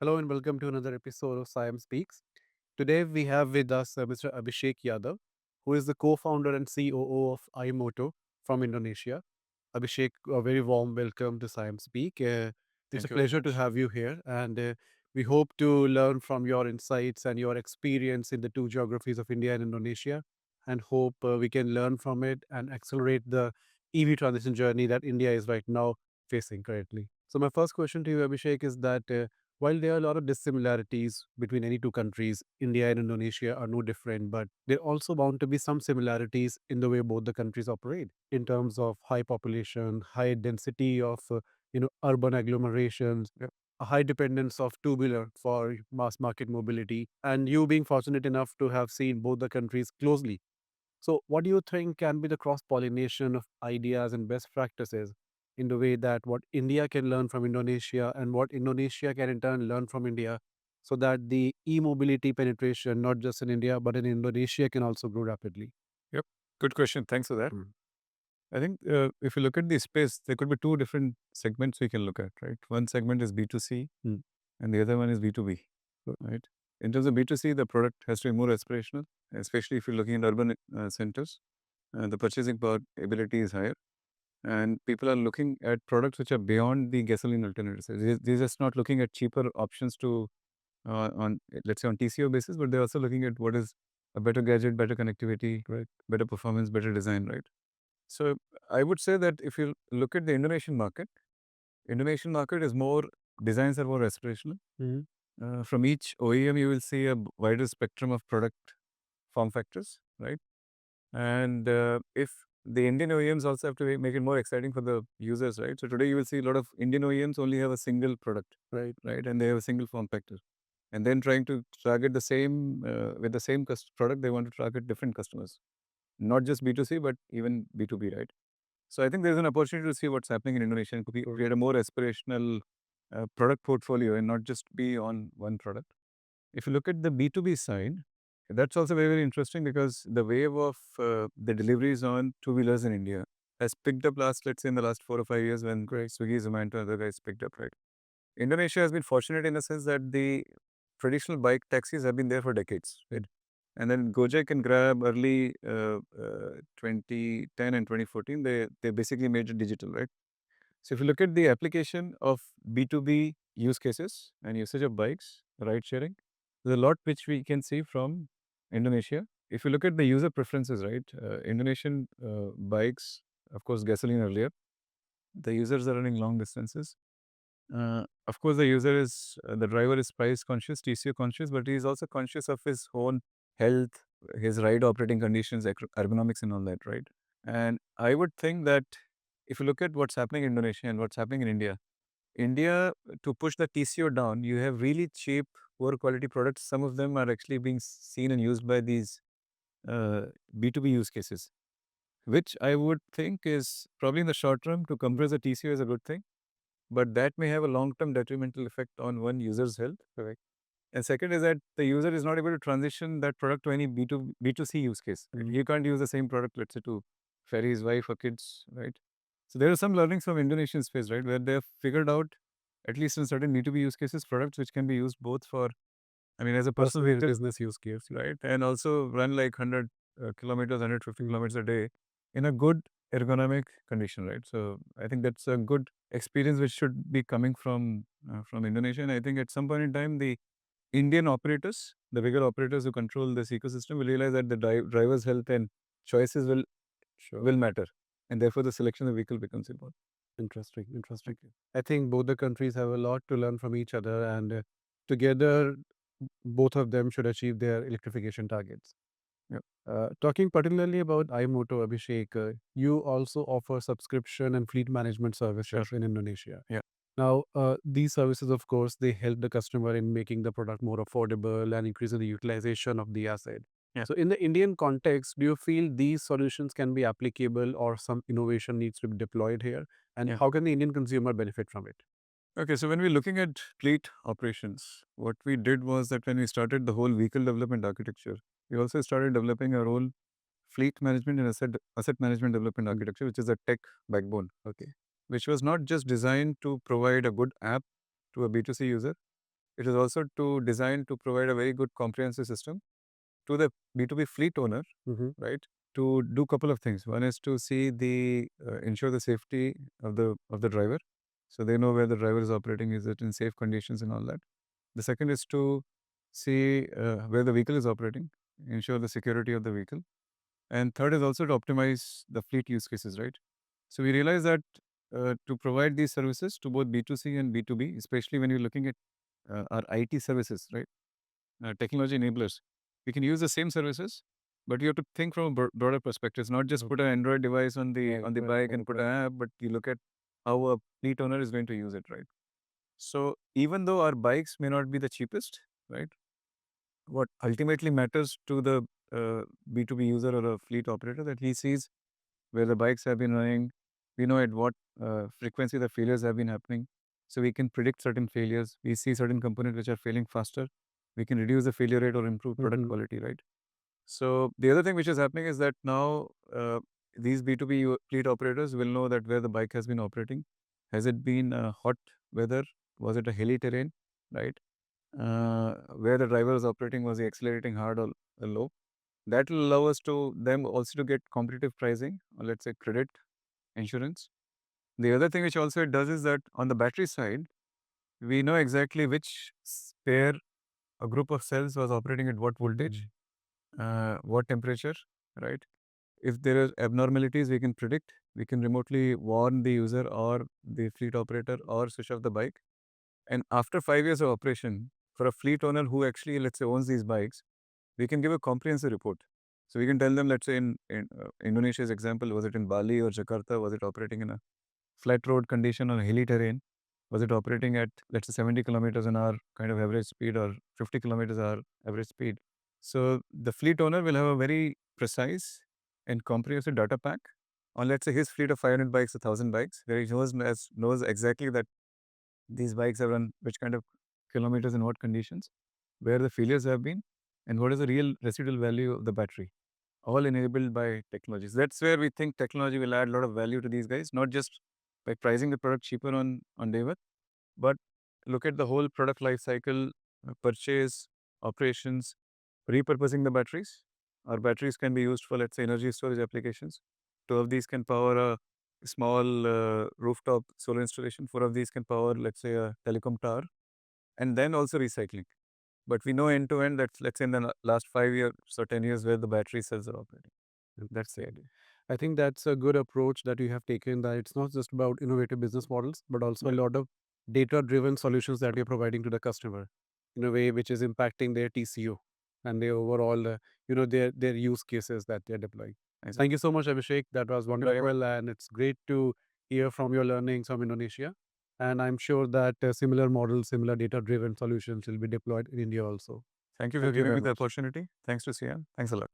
Hello and welcome to another episode of SIAM Speaks. Today we have with us Mr. Abhishek Yadav, who is the co-founder and COO of IMOTO from Indonesia. Abhishek, a very warm welcome to SIAM Speak. It's a Thank you very pleasure to much. have you here, and we hope to learn from your insights and your experience in the two geographies of India and Indonesia, and hope we can learn from it and accelerate the EV transition journey that India is right now facing currently. So my first question to you, Abhishek, is that while there are a lot of dissimilarities between any two countries, India and Indonesia are no different, but there also bound to be some similarities in the way both the countries operate in terms of high population, high density of urban agglomerations, Yep. a high dependence of two-wheeler for mass market mobility, and you being fortunate enough to have seen both the countries closely. So, what do you think can be the cross pollination of ideas and best practices in the way that what India can learn from Indonesia and what Indonesia can in turn learn from India so that the e mobility penetration, not just in India, but in Indonesia, can also grow rapidly? Yep. Good question. Thanks for that. Mm. I think if you look at the space, there could be two different segments we can look at, right? One segment is B2C Mm. and the other one is B2B, right? In terms of B2C, the product has to be more aspirational, especially if you're looking at urban centers. The purchasing power ability is higher, and people are looking at products which are beyond the gasoline alternatives. They're just not looking at cheaper options to on let's say on TCO basis, but they're also looking at what is a better gadget, better connectivity, right? Better performance, better design, right? So I would say that if you look at the Indonesian market is more designs are more aspirational. Mhm. From each OEM, you will see a wider spectrum of product form factors, right? And if the Indian OEMs also have to make it more exciting for the users, right? So today you will see a lot of Indian OEMs only have a single product, right? And they have a single form factor. And then trying to target the same with the same product, they want to target different customers, not just B2C, but even B2B, right? So I think there's an opportunity to see what's happening in Indonesia and create a more aspirational product portfolio and not just be on one product. If you look at the B2B side, that's also very, very interesting because the wave of the deliveries on two-wheelers in India has picked up let's say in the last 4 or 5 years when Swiggy, Zomato, and other guys picked up, right? Indonesia has been fortunate in the sense that the traditional bike taxis have been there for decades, right? And then Gojek and Grab early 2010 and 2014, they basically made it digital, right? So if you look at the application of B2B use cases and usage of bikes, ride sharing, there's a lot which we can see from Indonesia. If you look at the user preferences, right? Indonesian bikes, of course, gasoline earlier. The users are running long distances. Of course, the driver is price conscious, TCO conscious, but he is also conscious of his own health, his ride operating conditions, ergonomics, and all that, right? And I would think that if you look at what's happening in Indonesia and what's happening in India, to push the TCO down, you have really cheap, poor quality products. Some of them are actually being seen and used by these uh, B2B use cases, which I would think is probably in the short term to compress the TCO is a good thing, but that may have a long-term detrimental effect on one user's health. Correct. And second is that the user is not able to transition that product to any B2C use case. Right? Mhm. He can't use the same product, let's say, to ferry his wife or kids, right? So there are some learnings from Indonesian space, right, where they've figured out, at least in certain B2B use cases, products which can be used both for, I mean, as a personal Personal vehicle, business use case. right, and also run like 100 kilometers, 150 kilometers a day in a good ergonomic condition, right? So I think that's a good experience which should be coming from Indonesia. And I think at some point in time, the Indian operators, the bigger operators who control this ecosystem, will realize that the driver's health and choices Sure. will matter, and therefore the selection of the vehicle becomes important. Interesting. Interesting. Thank you. I think both the countries have a lot to learn from each other, and together, both of them should achieve their electrification targets. Yeah. Talking particularly about iMoto, Abhishek, you also offer subscription and fleet management Sure. services in Indonesia. Yeah. Now, these services, of course, they help the customer in making the product more affordable and increasing the utilization of the asset. Yeah. So, in the Indian context, do you feel these solutions can be applicable or some innovation needs to be deployed here? And Yeah. how can the Indian consumer benefit from it? Okay, so when we're looking at fleet operations, what we did was that when we started the whole vehicle development architecture, we also started developing our own fleet management and asset management development architecture, which is a tech backbone. Okay, which was not just designed to provide a good app to a B2C user. it is also to design to provide a very good comprehensive system to the B2B fleet owner, Mm-hmm. right? To do couple of things. One is to see the ensure the safety of the driver, so they know where the driver is operating, is it in safe conditions and all that. The second is to see where the vehicle is operating, ensure the security of the vehicle, and third is also to optimize the fleet use cases, right? So we realize that to provide these services to both B2C and B2B, especially when you're looking at our IT services, right? Technology enablers, we can use the same services, but you have to think from a broader perspective. It's not just put an Android device on the bike and put an app, but you look at how a fleet owner is going to use it, right? So even though our bikes may not be the cheapest, right? What ultimately matters to the B2B user or a fleet operator, that he sees where the bikes have been running, we know at what frequency the failures have been happening. So we can predict certain failures. We see certain components which are failing faster. We can reduce the failure rate or improve product Mm-hmm. quality, right? So the other thing which is happening is that now these B2B fleet operators will know that where the bike has been operating. Has it been hot weather? Was it a hilly terrain, right? Where the driver is operating, was he accelerating hard or low? That will allow us to them also to get competitive pricing, or let's say credit insurance. The other thing which also it does is that on the battery side, we know exactly which pair a group of cells was operating at what voltage, what temperature, right? If there are abnormalities, we can predict. We can remotely warn the user or the fleet operator or switch off the bike. And after 5 years of operation, for a fleet owner who actually, let's say, owns these bikes, we can give a comprehensive report. So we can tell them, let's say, in Indonesia's example, was it in Bali or Jakarta? Was it operating in a flat road condition or hilly terrain? Was it operating at, let's say, 70 kilometers an hour kind of average speed or 50 kilometers an hour average speed? So the fleet owner will have a very precise and comprehensive data pack on, let's say, his fleet of 500 bikes, 1,000 bikes, where he knows exactly that these bikes have run which kind of kilometers in what conditions, where the failures have been, and what is the real residual value of the battery, all enabled by technologies. That's where we think technology will add a lot of value to these guys, not just by pricing the product cheaper on day one, but look at the whole product life cycle, purchase, operations, repurposing the batteries. Our batteries can be used for, let's say, energy storage applications. Two of these can power a small rooftop solar installation. Four of these can power, let's say, a telecom tower, and then also recycling. But we know end to end that, let's say, in the last 5 years or 10 years where the battery cells are operating. That's the Okay. idea. I think that's a good approach that you have taken, that it's not just about innovative business models, but also a Yeah, lot of data-driven solutions that you're providing to the customer in a way which is impacting their TCO and their overall, their use cases that they're deploying. Thank exactly. you so much, Abhishek. That was Thank you very much. wonderful, and it's great to hear from your learnings from Indonesia. And I'm sure that similar models, similar data-driven solutions will be deployed in India also. Thank you for Thank you giving very me the much. opportunity. Thanks to CM. Thanks a lot.